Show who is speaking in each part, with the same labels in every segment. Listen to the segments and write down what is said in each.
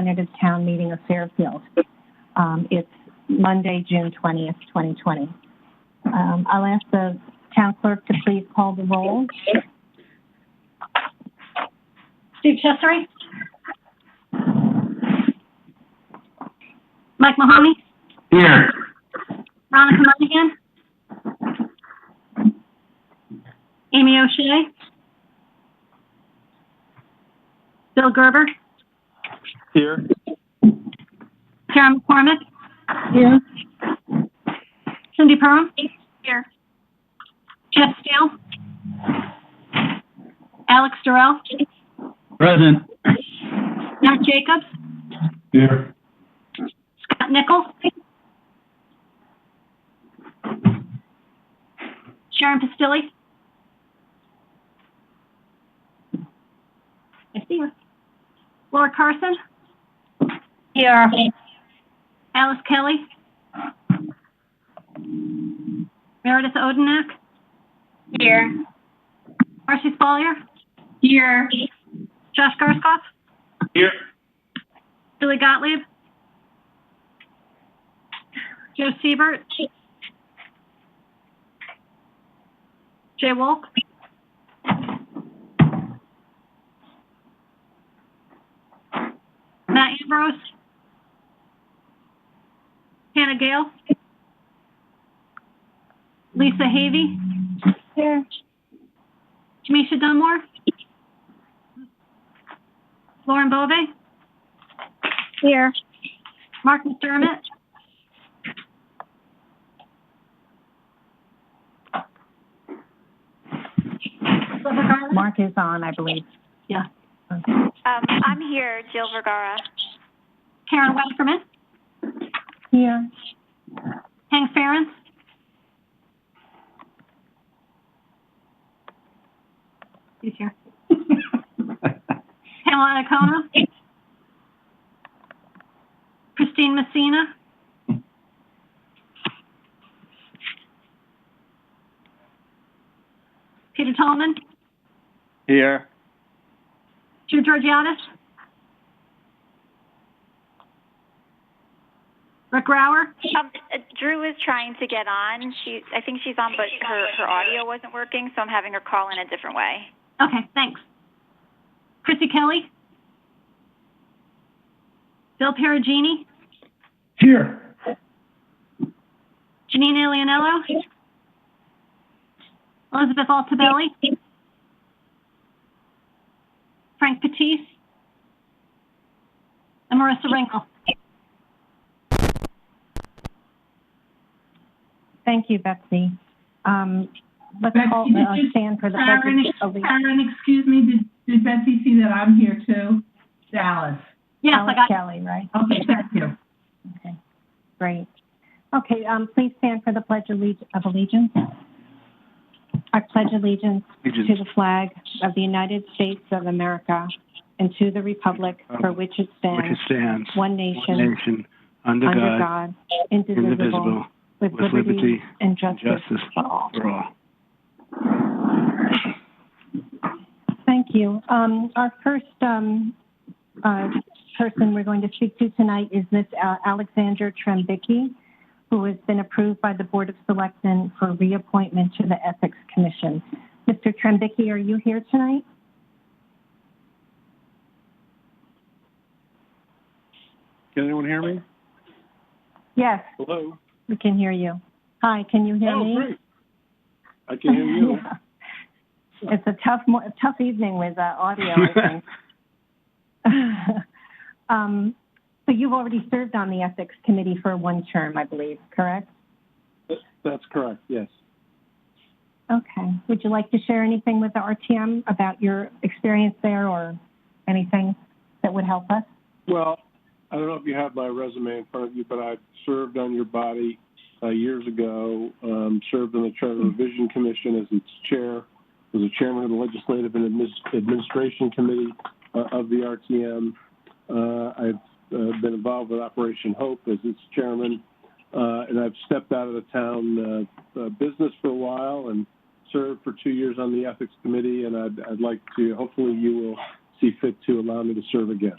Speaker 1: Representative Town Meeting of Fairfield. It's Monday, June 20th, 2020. I'll ask the town clerk to please call the roll.
Speaker 2: Steve Chesery. Mike Mahoney.
Speaker 3: Here.
Speaker 2: Veronica Monaghan. Amy O'Shea. Bill Gerber.
Speaker 3: Here.
Speaker 2: Karen McCormick. Here. Cindy Perham. Here. Jeff Steele. Alex Durrell.
Speaker 3: Present.
Speaker 2: Matt Jacobs.
Speaker 3: Here.
Speaker 2: Scott Nichols. Sharon Pastilli. I see her. Laura Carson. Here. Alice Kelly. Meredith Odenak. Here. Marcy Spalier. Here. Josh Garskoff.
Speaker 3: Here.
Speaker 2: Billy Gottlieb. Joe Siebert. Jay Wolk. Matt Ambrose. Hannah Gale. Lisa Havey. Here. Jamisha Dunmore. Lauren Bove. Here. Mark McDermott.
Speaker 1: Mark is on, I believe.
Speaker 2: Yeah.
Speaker 1: Okay.
Speaker 4: I'm here, Jill Vergara.
Speaker 2: Karen Wackerman.
Speaker 1: Here.
Speaker 2: Hank Ferentz. He's here. Pamela Acona. Christine Messina. Peter Tallman.
Speaker 3: Here.
Speaker 2: Drew Georgiadis. Rick Brower.
Speaker 4: Drew is trying to get on. I think she's on, but her audio wasn't working, so I'm having her call in a different way.
Speaker 2: Okay, thanks. Chrissy Kelly. Bill Perugini.
Speaker 3: Here.
Speaker 2: Janine Alianello. Elizabeth Altabelli. Frank Patisse. And Marissa Ringel.
Speaker 1: Thank you, Betsy. Let's call stand for the pledge of allegiance.
Speaker 5: Karen, excuse me, did Betsy see that I'm here too? Dallas.
Speaker 2: Yes,
Speaker 1: Alice
Speaker 2: I got
Speaker 1: Kelly, right?
Speaker 5: Okay, thank you.
Speaker 1: Okay, great. Okay, please stand for the Pledge of Allegiance. I pledge allegiance to the flag of the United States of America and to the republic for which it stands, one nation, under God, indivisible, with liberty and justice for all. Thank you. Our first person we're going to speak to tonight is Ms. Alexandra Trembicki, who has been approved by the Board of Selectmen for reappointment to the Ethics Commission. Mr. Trembicki, are you here tonight?
Speaker 3: Can anyone hear me?
Speaker 1: Yes.
Speaker 3: Hello.
Speaker 1: We can hear you. Hi, can you hear me?
Speaker 3: Oh, great. I can hear you.
Speaker 1: Yeah. It's a tough evening with audio, I think. So you've already served on the Ethics Committee for one term, I believe, correct?
Speaker 3: That's correct, yes.
Speaker 1: Okay. Would you like to share anything with the RTM about your experience there or anything that would help us?
Speaker 3: Well, I don't know if you have my resume in front of you, but I served on your body years ago, served on the Charter Revision Commission as its chair, was a chairman of the Legislative and Administration Committee of the RTM. I've been involved with Operation Hope as its chairman, and I've stepped out of the town business for a while and served for 2 years on the Ethics Committee, and I'd like to, hopefully you will see fit to allow me to serve again.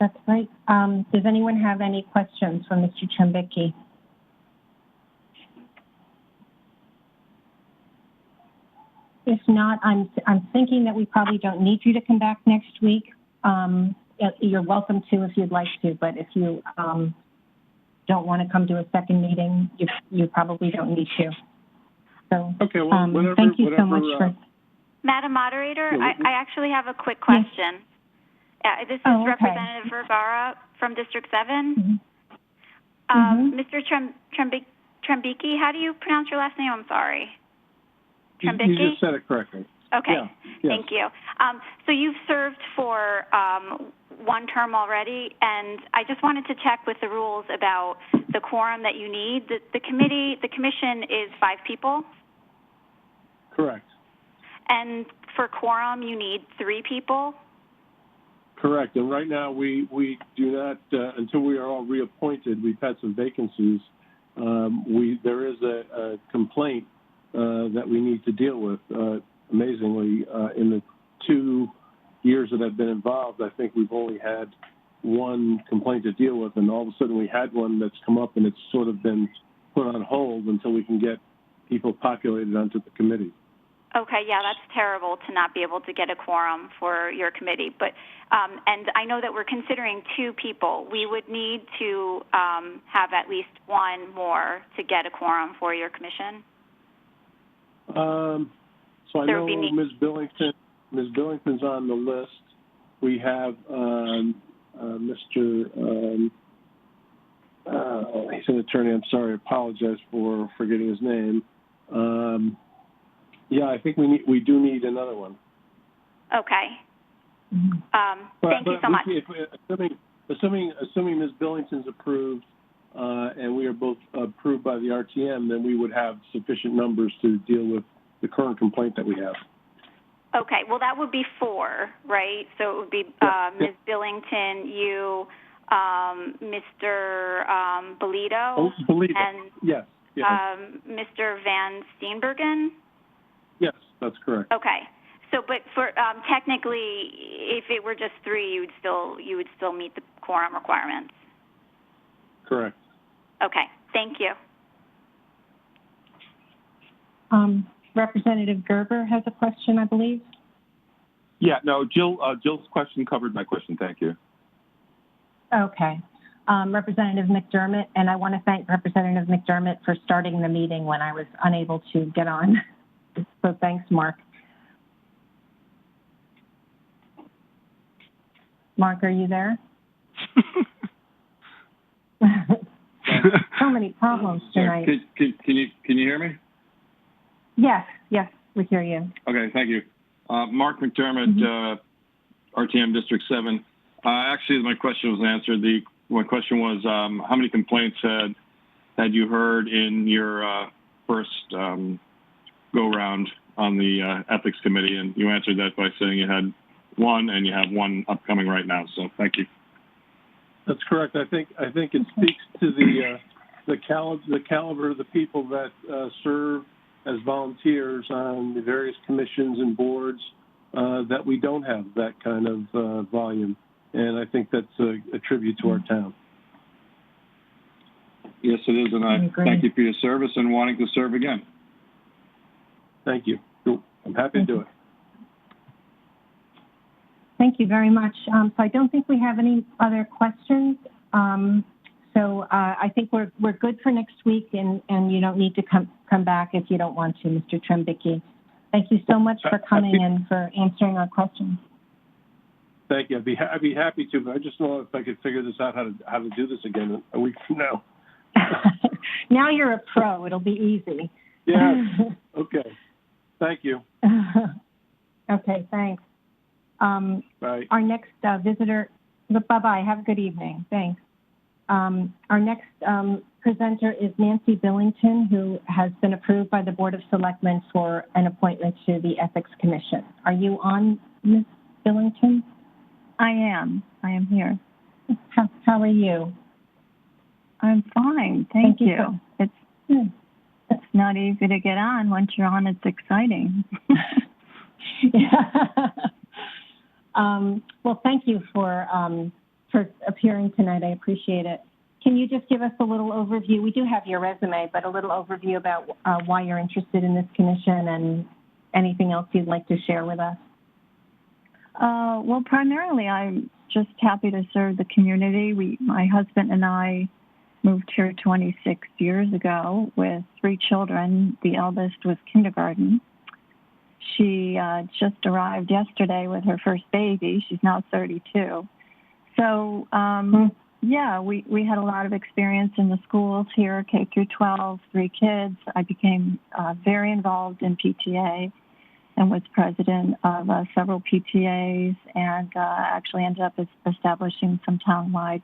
Speaker 1: That's great. Does anyone have any questions for Mr. Trembicki? If not, I'm thinking that we probably don't need you to come back next week. You're welcome to if you'd like to, but if you don't want to come to a second meeting, you probably don't need to. So,
Speaker 3: Okay, well, whatever,
Speaker 1: thank you so much for.
Speaker 4: Madam Moderator,
Speaker 3: Yeah,
Speaker 4: I actually have a quick question. This is
Speaker 1: Oh, okay.
Speaker 4: Representative Verbara from District 7.
Speaker 1: Mm-hmm.
Speaker 4: Mr. Trembicki, how do you pronounce your last name? I'm sorry.
Speaker 3: You
Speaker 4: Trembicki?
Speaker 3: just said it correctly.
Speaker 4: Okay,
Speaker 3: Yeah, yes.
Speaker 4: Thank you. So you've served for one term already, and I just wanted to check with the rules about the quorum that you need. The commission is 5 people,
Speaker 3: Correct.
Speaker 4: and for quorum you need 3 people.
Speaker 3: Correct. And right now we do not, until we are all reappointed, we've had some vacancies. There is a complaint that we need to deal with. Amazingly, in the 2 years that I've been involved, I think we've only had one complaint to deal with, and all of a sudden we had one that's come up and it's sort of been put on hold until we can get people populated onto the committee.
Speaker 4: Okay, yeah, that's terrible to not be able to get a quorum for your committee. But and I know that we're considering 2 people. We would need to have at least one more to get a quorum for your commission.
Speaker 3: So I know Ms. Billington's on the list. We have Mr. He's an attorney. I'm sorry. I apologize for forgetting his name. Yeah, I think we do need another one.
Speaker 4: Okay. Thank you so much.
Speaker 3: Assuming Ms. Billington's approved and we are both approved by the RTM, then we would have sufficient numbers to deal with the current complaint that we have.
Speaker 4: Okay, well, that would be 4, right? So it would be Ms. Billington, you, Mr. Bolito, and
Speaker 3: yes.
Speaker 4: Mr. Van Steenbergen?
Speaker 3: Yes, that's correct.
Speaker 4: Okay. So, but for technically, if it were just 3, you would still meet the quorum requirements.
Speaker 3: Correct.
Speaker 4: Okay. Thank you.
Speaker 1: Representative Gerber has a question, I believe.
Speaker 6: Yeah, no, Jill's question covered my question. Thank you.
Speaker 1: Okay. Representative McDermott, and I want to thank Representative McDermott for starting the meeting when I was unable to get on. So thanks, Mark. Mark, are you there? So many problems tonight.
Speaker 6: Can you hear me?
Speaker 1: Yes, we hear you.
Speaker 6: Okay, thank you. Mark McDermott, RTM District 7. Actually, my question was answered. My question was, how many complaints had you heard in your first go-round on the Ethics Committee? And you answered that by saying you had 1 and you have 1 upcoming right now. So thank you.
Speaker 3: That's correct. I think it speaks to the caliber of the people that serve as volunteers on the various commissions and boards that we don't have that kind of volume. And I think that's a tribute to our town.
Speaker 6: Yes, it is. And I thank you for your service and wanting to serve again.
Speaker 3: Thank you. I'm happy to do it.
Speaker 1: Thank you very much. So I don't think we have any other questions. So I think we're good for next week, and you don't need to come back if you don't want to, Mr. Trembicki. Thank you so much for coming and for answering our questions.
Speaker 3: Thank you. I'd be happy to, but I just know if I could figure this out how to do this again a week from now.
Speaker 1: Now you're a pro. It'll be easy.
Speaker 3: Yeah. Okay. Thank you.
Speaker 1: Okay. Thanks.
Speaker 3: Bye.
Speaker 1: Our next visitor. Bye-bye. Have a good evening. Thanks. Our next presenter is Nancy Billington, who has been approved by the Board of Selectmen for an appointment to the Ethics Commission. Are you on, Ms. Billington?
Speaker 7: I am here.
Speaker 1: How are you?
Speaker 7: I'm fine, thank you.
Speaker 1: It's
Speaker 7: not easy to get on. Once you're on, it's exciting.
Speaker 1: Well, thank you for for appearing tonight. I appreciate it. Can you just give us a little overview? We do have your resume, but a little overview about why you're interested in this commission and anything else you'd like to share with us?
Speaker 7: Well, primarily, I'm just happy to serve the community. My husband and I moved here 26 years ago with 3 children. The eldest was kindergarten. She just arrived yesterday with her first baby. She's now 32. So, yeah, we had a lot of experience in the schools here, K through 12, 3 kids. I became very involved in PTA and was president of several PTAs, and actually ended up establishing some townwide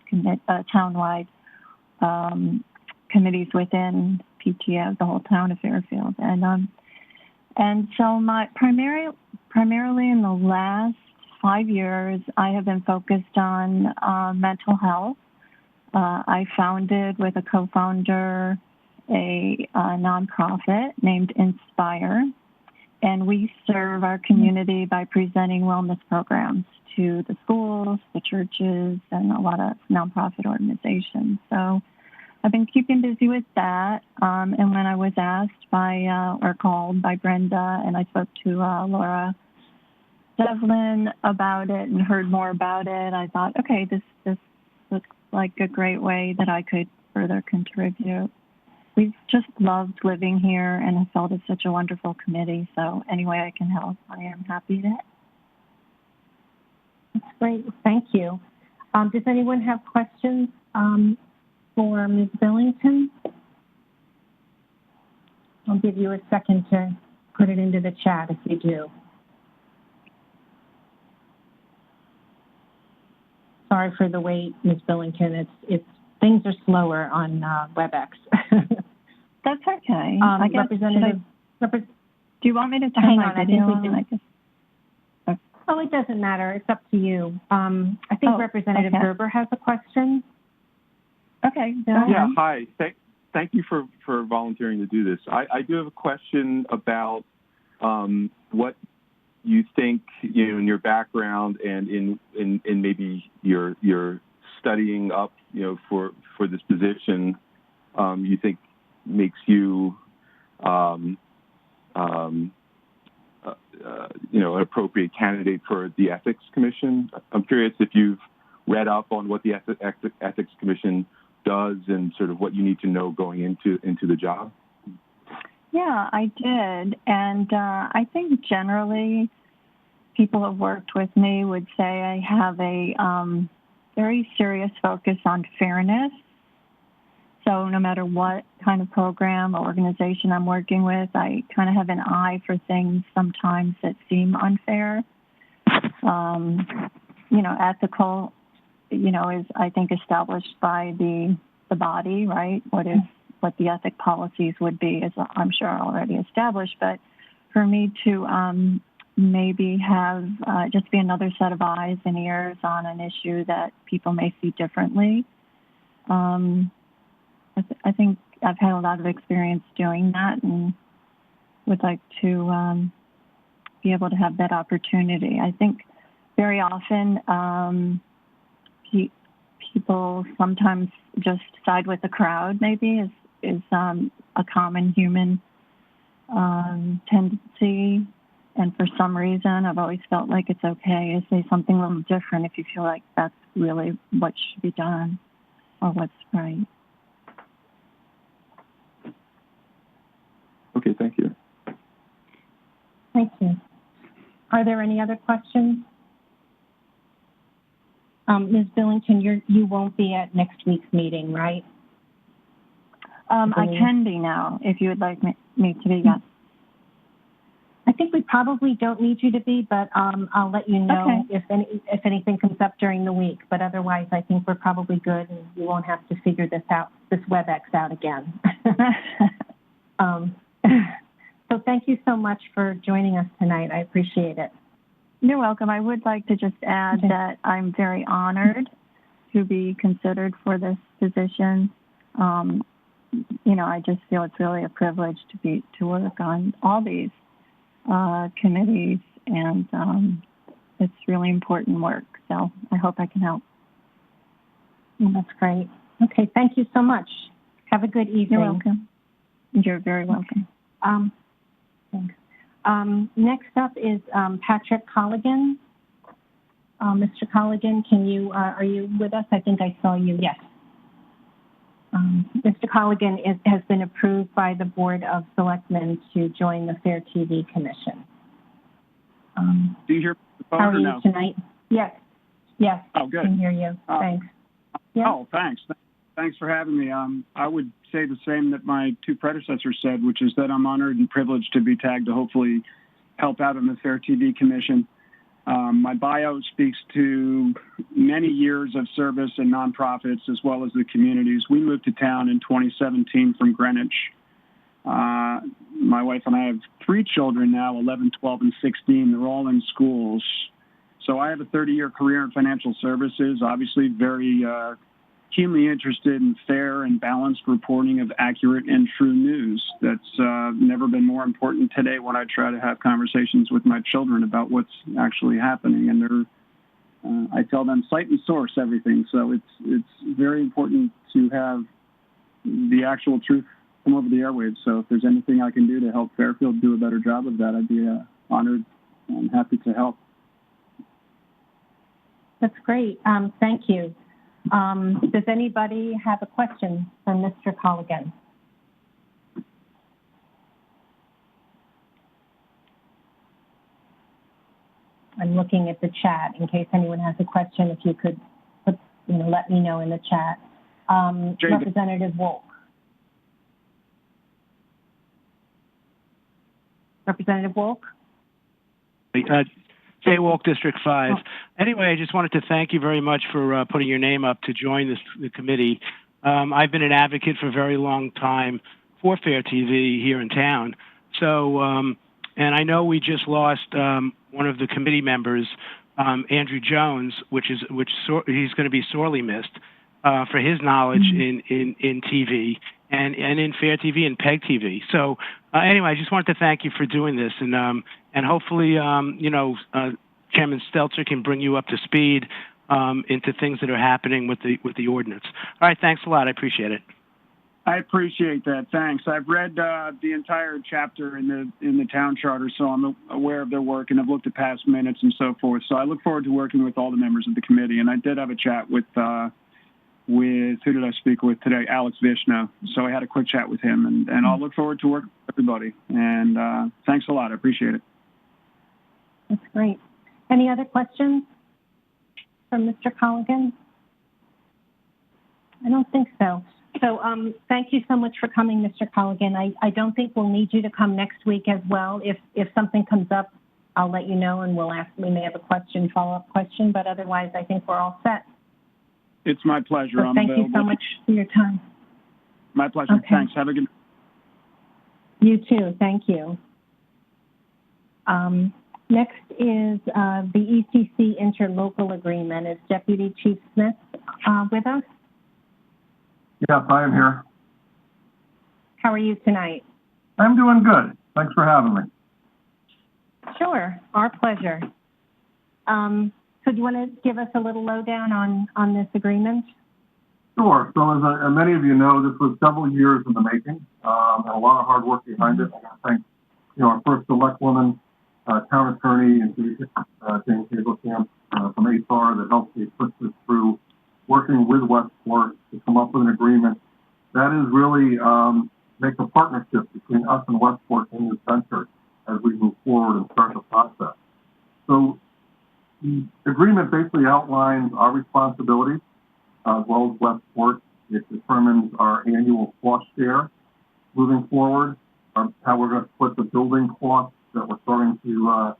Speaker 7: committees within PTA of the whole town of Fairfield. And so primarily in the last 5 years, I have been focused on mental health. I founded with a co-founder a nonprofit named Inspire, and we serve our community by presenting wellness programs to the schools, the churches, and a lot of nonprofit organizations. So I've been keeping busy with that. And when I was asked or called by Brenda, and I spoke to Laura Devlin about it and heard more about it, I thought, okay, this looks like a great way that I could further contribute. We've just loved living here, and I felt it's such a wonderful committee. So any way I can help, I am happy to.
Speaker 1: That's great. Thank you. Does anyone have questions for Ms. Billington? I'll give you a second to put it into the chat if you do. Sorry for the wait, Ms. Billington. It's things are slower on WebEx.
Speaker 7: That's okay. I guess, do you want me to turn
Speaker 1: hang
Speaker 7: my
Speaker 1: on,
Speaker 7: video
Speaker 1: I think we
Speaker 7: on?
Speaker 1: did. Oh, it doesn't matter. It's up to you. I think Representative Gerber has a question.
Speaker 7: Okay.
Speaker 8: Yeah, hi. Thank you for volunteering to do this. I do have a question about what you think, in your background and in maybe your studying up, for this position, you think makes you, an appropriate candidate for the Ethics Commission. I'm curious if you've read up on what the Ethics Commission does and sort of what you need to know going into the job.
Speaker 7: Yeah, I did. And I think generally people who have worked with me would say I have a very serious focus on fairness. So no matter what kind of program or organization I'm working with, I kind of have an eye for things sometimes that seem unfair. Ethical, is, I think, established by the body, right? What the ethic policies would be is, I'm sure, already established. But for me to maybe have just be another set of eyes and ears on an issue that people may see differently, I think I've had a lot of experience doing that and would like to be able to have that opportunity. I think very often people sometimes just side with the crowd, maybe, is a common human tendency. And for some reason, I've always felt like it's okay to say something a little different if you feel like that's really what should be done or what's right.
Speaker 8: Okay, thank you.
Speaker 1: Thank you. Are there any other questions? Ms. Billington, you won't be at next week's meeting, right?
Speaker 7: I can be now, if you would like me to be, yes.
Speaker 1: I think we probably don't need you to be, but I'll let you know if anything comes up during the week. But otherwise, I think we're probably good, and you won't have to figure this WebEx out again. So thank you so much for joining us tonight. I appreciate it.
Speaker 7: You're welcome. I would like to just add that I'm very honored to be considered for this position. I just feel it's really a privilege to work on all these committees, and it's really important work. So I hope I can help.
Speaker 1: Well, that's great. Okay, thank you so much. Have a good evening.
Speaker 7: You're welcome. You're very welcome.
Speaker 1: Thanks. Next up is Patrick Colligan. Mr. Colligan, are you with us? I think I saw you. Yes. Mr. Colligan has been approved by the Board of Selectmen to join the FairTV Commission.
Speaker 9: Do you hear the phone
Speaker 1: how are
Speaker 9: or
Speaker 1: you
Speaker 9: no?
Speaker 1: tonight? Yes. Yes.
Speaker 9: Oh, good.
Speaker 1: I can hear you. Thanks. Yeah.
Speaker 9: Oh, thanks. Thanks for having me. I would say the same that my two predecessors said, which is that I'm honored and privileged to be tagged to hopefully help out on the FairTV Commission. My bio speaks to many years of service in nonprofits as well as the communities. We moved to town in 2017 from Greenwich. My wife and I have 3 children now, 11, 12, and 16. They're all in schools. So I have a 30-year career in financial services, obviously very keenly interested in fair and balanced reporting of accurate and true news. That's never been more important today when I try to have conversations with my children about what's actually happening. And I tell them cite and source everything. So it's very important to have the actual truth come over the airwaves. So if there's anything I can do to help Fairfield do a better job of that, I'd be honored and happy to help.
Speaker 1: That's great. Thank you. Does anybody have a question for Mr. Colligan? I'm looking at the chat in case anyone has a question. If you could let me know in the chat. Representative Wolk. Representative Wolk?
Speaker 10: Jay Wolk, District 5. Anyway, I just wanted to thank you very much for putting your name up to join the committee. I've been an advocate for a very long time for FairTV here in town. So, and I know we just lost one of the committee members, Andrew Jones, he's going to be sorely missed for his knowledge in TV and in FairTV and PEG TV. So anyway, I just wanted to thank you for doing this, and hopefully, Chairman Stelter can bring you up to speed into things that are happening with the ordinance. All right, thanks a lot. I appreciate it.
Speaker 9: I appreciate that. Thanks. I've read the entire chapter in the town charter, so I'm aware of their work, and I've looked at past minutes and so forth. So I look forward to working with all the members of the committee. And I did have a chat with who did I speak with today? Alex Vishnu. So I had a quick chat with him, and I'll look forward to working with everybody. And thanks a lot. I appreciate it.
Speaker 1: That's great. Any other questions from Mr. Colligan? I don't think so. So thank you so much for coming, Mr. Colligan. I don't think we'll need you to come next week as well. If something comes up, I'll let you know, and we may have a follow-up question, but otherwise I think we're all set.
Speaker 9: It's my pleasure.
Speaker 1: So thank you so much for your time.
Speaker 9: My pleasure. Okay. Thanks. Have a good
Speaker 1: night. You too. Thank you. Next is the ECC Interlocal Agreement. Is Deputy Chief Smith with us?
Speaker 11: Yes, I am here.
Speaker 1: How are you tonight?
Speaker 11: I'm doing good. Thanks for having me.
Speaker 1: Sure. Our pleasure. So do you want to give us a little lowdown on this agreement?
Speaker 11: Sure. So as many of you know, this was several years in the making, and a lot of hard work behind it. I want to thank our first select woman, town attorney, and James Hazelkamp from HR that helped me push this through, working with Westport to come up with an agreement that is really makes a partnership between us and Westport in this venture as we move forward and start the process. So the agreement basically outlines our responsibilities as well as Westport. It determines our annual cost share moving forward, how we're going to split the building costs that we're starting to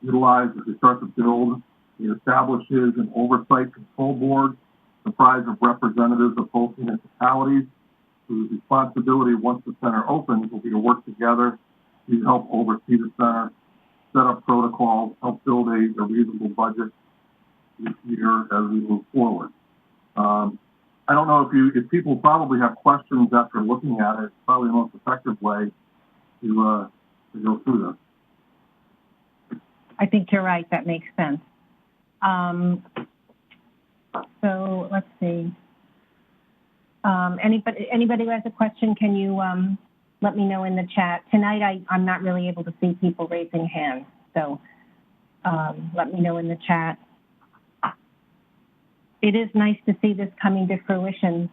Speaker 11: utilize as we start to build. It establishes an oversight control board comprised of representatives of both municipalities whose responsibility, once the center opens, will be to work together to help oversee the center, set up protocols, help build a reasonable budget each year as we move forward. I don't know if people probably have questions after looking at it. It's probably the most effective way to go through this.
Speaker 1: I think you're right. That makes sense. So let's see. Anybody who has a question, can you let me know in the chat? Tonight, I'm not really able to see people raising hands, so let me know in the chat. It is nice to see this coming to fruition,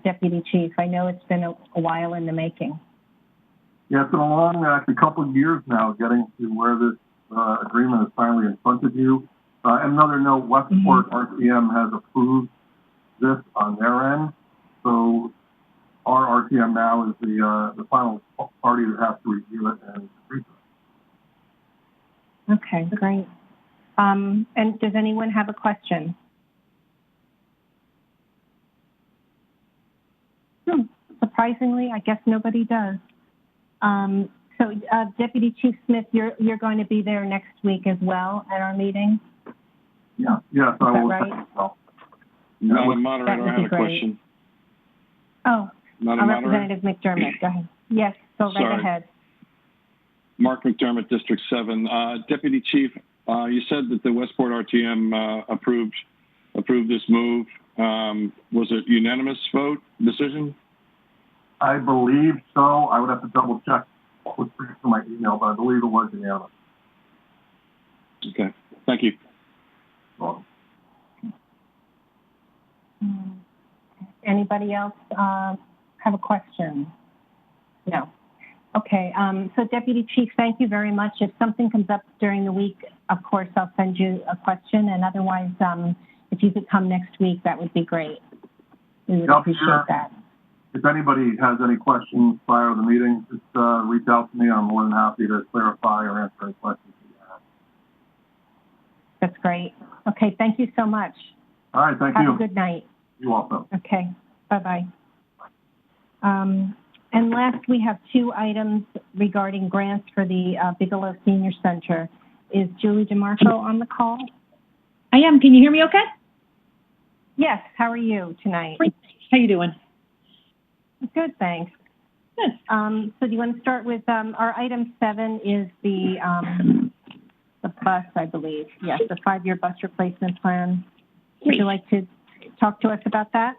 Speaker 1: Deputy Chief. I know it's been a while in the making.
Speaker 11: Yeah, it's been a long, actually, couple of years now getting to where this agreement is finally in front of you. And another note, Westport RTM has approved this on their end. So our RTM now is the final party that has to review it and agree to it.
Speaker 1: Okay, great. And does anyone have a question? Surprisingly, I guess nobody does. So, Deputy Chief Smith, you're going to be there next week as well at our meeting?
Speaker 11: Yeah, yes, I will.
Speaker 1: Right?
Speaker 6: Madam Moderator, I had a question.
Speaker 1: Oh,
Speaker 6: Madam Moderator?
Speaker 1: Representative McDermott, go ahead. Yes, go right ahead.
Speaker 6: Mark McDermott, District 7. Deputy Chief, you said that the Westport RTM approved this move. Was it unanimous vote decision?
Speaker 11: I believe so. I would have to double check with my email, but I believe it was unanimous.
Speaker 6: Okay, thank you.
Speaker 11: Welcome.
Speaker 1: Anybody else have a question? No. Okay, so Deputy Chief, thank you very much. If something comes up during the week, of course, I'll send you a question, and otherwise, if you could come next week, that would be great. We would appreciate that.
Speaker 11: If anybody has any questions prior to the meeting, just reach out to me. I'm more than happy to clarify or answer any questions you have.
Speaker 1: That's great. Okay, thank you so much.
Speaker 11: All right, thank you.
Speaker 1: Have a good night.
Speaker 11: You also.
Speaker 1: Okay, bye-bye. And last, we have 2 items regarding grants for the Bigelow Senior Center. Is Julie DeMarco on the call?
Speaker 12: I am. Can you hear me okay?
Speaker 1: Yes, how are you tonight?
Speaker 12: Great. How you doing?
Speaker 1: Good, thanks.
Speaker 12: Good.
Speaker 1: So do you want to start with our item 7 is the bus, I believe. Yes, the 5-year bus replacement plan. Would you like to talk to us about that?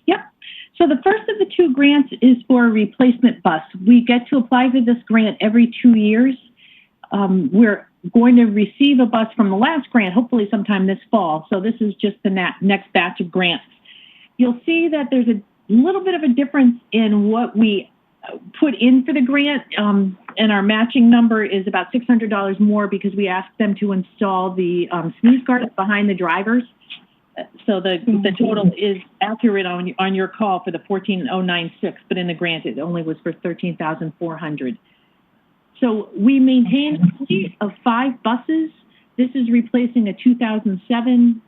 Speaker 12: Yep. So the first of the 2 grants is for a replacement bus. We get to apply for this grant every 2 years. We're going to receive a bus from the last grant, hopefully sometime this fall. So this is just the next batch of grants. You'll see that there's a little bit of a difference in what we put in for the grant, and our matching number is about $600 more because we asked them to install the snooze guards behind the drivers. So the total is accurate on your call for the 14,096, but in the grant it only was for 13,400. So we maintain a fleet of 5 buses. This is replacing a 2007.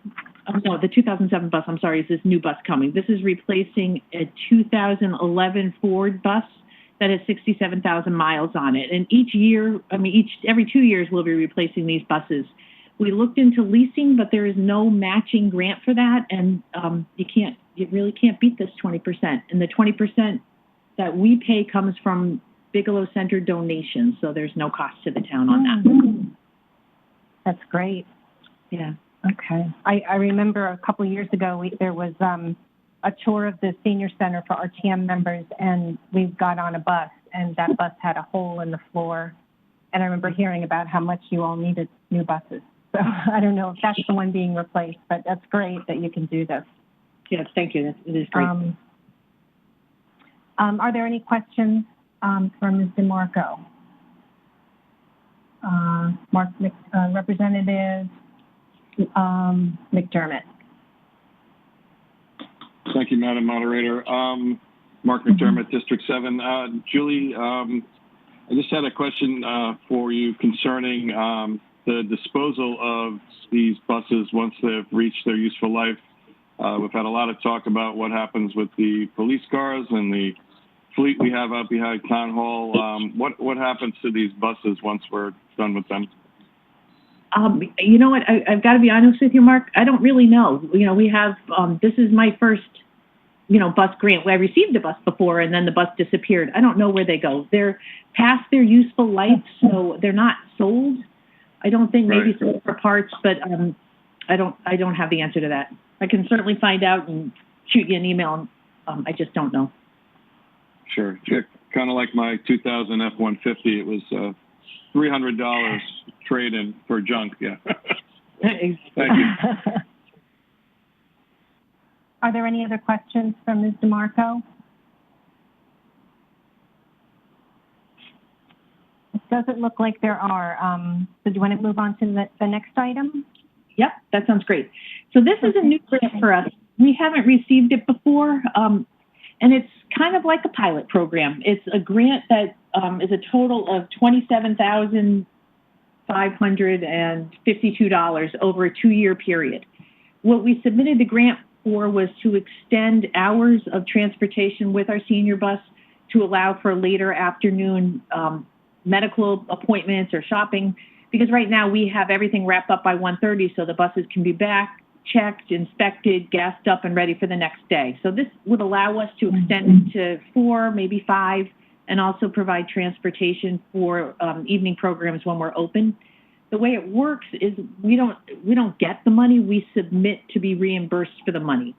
Speaker 12: No, the 2007 bus, I'm sorry, is this new bus coming. This is replacing a 2011 Ford bus that has 67,000 miles on it. And each year, every 2 years, we'll be replacing these buses. We looked into leasing, but there is no matching grant for that. And you really can't beat this 20%. And the 20% that we pay comes from Bigelow Center donations. So there's no cost to the town on that.
Speaker 1: That's great.
Speaker 12: Yeah.
Speaker 1: Okay. I remember a couple of years ago, there was a tour of the senior center for RTM members, and we got on a bus, and that bus had a hole in the floor. And I remember hearing about how much you all needed new buses. So I don't know if that's the one being replaced, but that's great that you can do this.
Speaker 12: Yes, thank you. It is great.
Speaker 1: Are there any questions for Ms. DeMarco? Representative McDermott.
Speaker 6: Thank you, Madam Moderator. Mark McDermott, District 7. Julie, I just had a question for you concerning the disposal of these buses once they've reached their useful life. We've had a lot of talk about what happens with the police cars and the fleet we have out behind Town Hall. What happens to these buses once we're done with them?
Speaker 12: You know what? I've got to be honest with you, Mark. I don't really know. We have, this is my first, bus grant. I received a bus before and then the bus disappeared. I don't know where they go. They're past their useful life, so they're not sold. I don't think maybe sold for parts, but I don't have the answer to that. I can certainly find out and shoot you an email. I just don't know.
Speaker 6: Sure. Kind of like my 2000 F-150. It was $300 trade-in for junk. Yeah. Thank you.
Speaker 1: Are there any other questions from Ms. DeMarco? It doesn't look like there are. So do you want to move on to the next item?
Speaker 12: Yep, that sounds great. So this is a new grant for us. We haven't received it before, and it's kind of like a pilot program. It's a grant that is a total of $27,552 over a 2-year period. What we submitted the grant for was to extend hours of transportation with our senior bus to allow for later afternoon medical appointments or shopping, because right now we have everything wrapped up by 1:30, so the buses can be back, checked, inspected, gassed up, and ready for the next day. So this would allow us to extend it to 4, maybe 5, and also provide transportation for evening programs when we're open. The way it works is we don't get the money, we submit to be reimbursed for the money.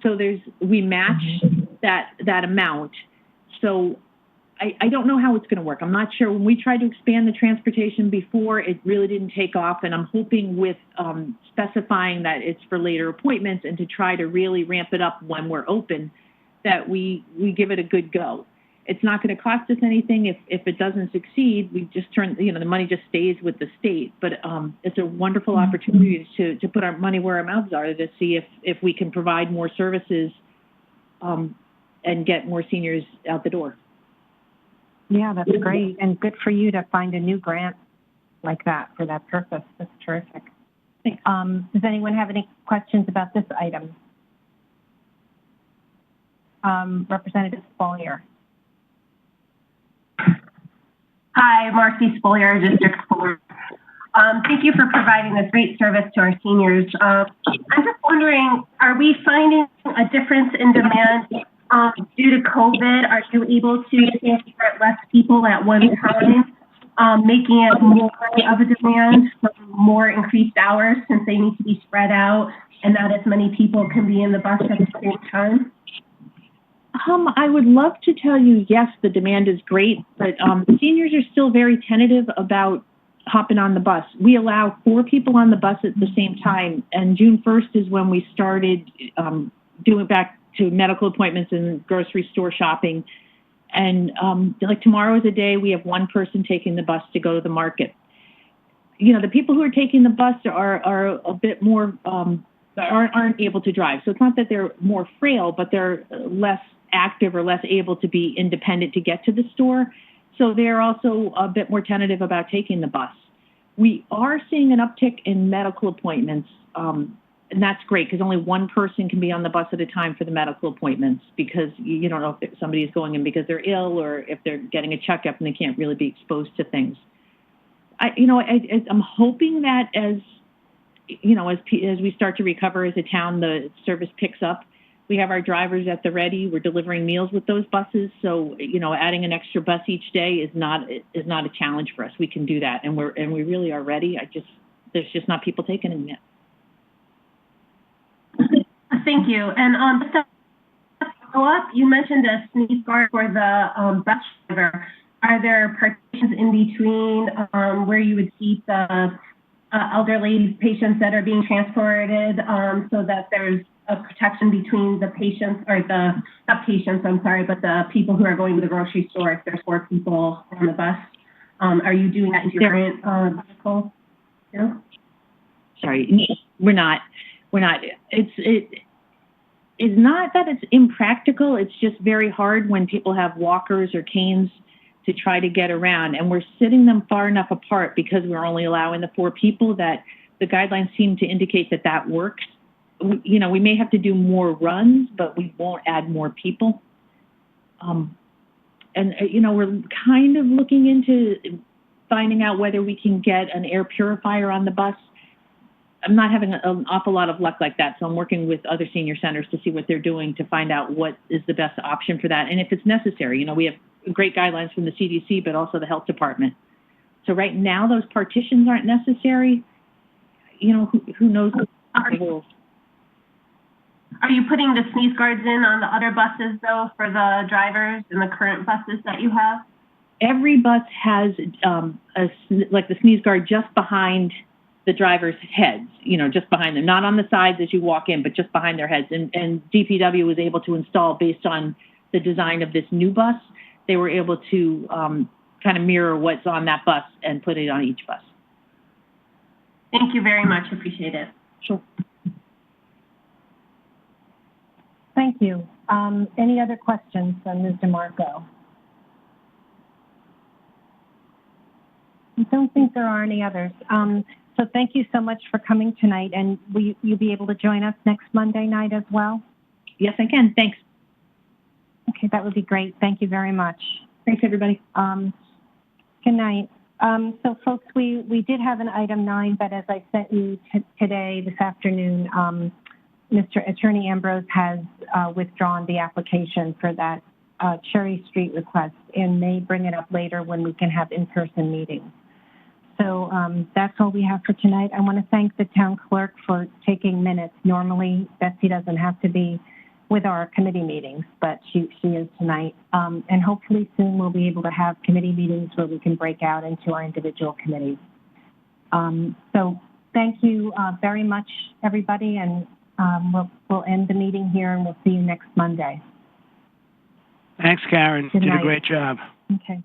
Speaker 12: So we match that amount. So I don't know how it's going to work. I'm not sure. When we tried to expand the transportation before, it really didn't take off, and I'm hoping with specifying that it's for later appointments and to try to really ramp it up when we're open, that we give it a good go. It's not going to cost us anything. If it doesn't succeed, we just the money just stays with the state. But it's a wonderful opportunity to put our money where our mouths are, to see if we can provide more services and get more seniors out the door.
Speaker 1: Yeah, that's great. And good for you to find a new grant like that for that purpose. That's terrific.
Speaker 12: Thanks.
Speaker 1: Does anyone have any questions about this item? Representative Spolier.
Speaker 13: Hi, Marcy Spolier, District 4. Thank you for providing this great service to our seniors. I'm just wondering, are we finding a difference in demand due to COVID? Are you able to transport less people at one time, making it more of a demand for more increased hours since they need to be spread out and not as many people can be in the bus at the same time?
Speaker 12: I would love to tell you, yes, the demand is great, but seniors are still very tentative about hopping on the bus. We allow 4 people on the bus at the same time, and June 1st is when we started doing back to medical appointments and grocery store shopping. And like tomorrow is a day we have 1 person taking the bus to go to the market. You know, the people who are taking the bus are a bit more, aren't able to drive. So it's not that they're more frail, but they're less active or less able to be independent to get to the store. So they're also a bit more tentative about taking the bus. We are seeing an uptick in medical appointments, and that's great because only 1 person can be on the bus at a time for the medical appointments, because you don't know if somebody is going in because they're ill or if they're getting a checkup and they can't really be exposed to things. I'm hoping that as we start to recover as a town, the service picks up. We have our drivers at the ready. We're delivering meals with those buses. So, adding an extra bus each day is not a challenge for us. We can do that, and we really are ready. There's just not people taking them yet.
Speaker 13: Thank you. And just to follow up, you mentioned a sneeze guard for the bus driver. Are there partitions in between where you would keep the elderly patients that are being transported so that there's a protection between the patients, or not patients, I'm sorry, but the people who are going to the grocery store if there's 4 people on the bus? Are you doing that in your current vehicle? Yeah?
Speaker 12: Sorry, we're not. It's not that it's impractical. It's just very hard when people have walkers or canes to try to get around. And we're sitting them far enough apart because we're only allowing the 4 people that the guidelines seem to indicate that works. We may have to do more runs, but we won't add more people. We're kind of looking into finding out whether we can get an air purifier on the bus. I'm not having an awful lot of luck like that, so I'm working with other senior centers to see what they're doing to find out what is the best option for that. And if it's necessary, we have great guidelines from the CDC, but also the health department. So right now, those partitions aren't necessary. Who knows?
Speaker 13: Are you putting the sneeze guards in on the other buses, though, for the drivers in the current buses that you have?
Speaker 12: Every bus has like the sneeze guard just behind the driver's heads, just behind them, not on the sides as you walk in, but just behind their heads. And DPW was able to install, based on the design of this new bus, they were able to kind of mirror what's on that bus and put it on each bus.
Speaker 13: Thank you very much. Appreciate it.
Speaker 12: Sure.
Speaker 1: Thank you. Any other questions from Ms. DeMarco? I don't think there are any others. So thank you so much for coming tonight, and will you be able to join us next Monday night as well?
Speaker 12: Yes, I can. Thanks.
Speaker 1: Okay, that would be great. Thank you very much.
Speaker 12: Thanks, everybody.
Speaker 1: Good night. So folks, we did have an item 9, but as I sent you today, this afternoon, Mr. Attorney Ambrose has withdrawn the application for that Cherry Street request and may bring it up later when we can have in-person meetings. So that's all we have for tonight. I want to thank the town clerk for taking minutes. Normally, Betsy doesn't have to be with our committee meetings, but she is tonight. And hopefully soon we'll be able to have committee meetings where we can break out into our individual committees. So thank you very much, everybody, and we'll end the meeting here, and we'll see you next Monday.
Speaker 10: Thanks, Karen.
Speaker 1: Good
Speaker 10: Did
Speaker 1: night.
Speaker 10: a great job.
Speaker 1: Okay.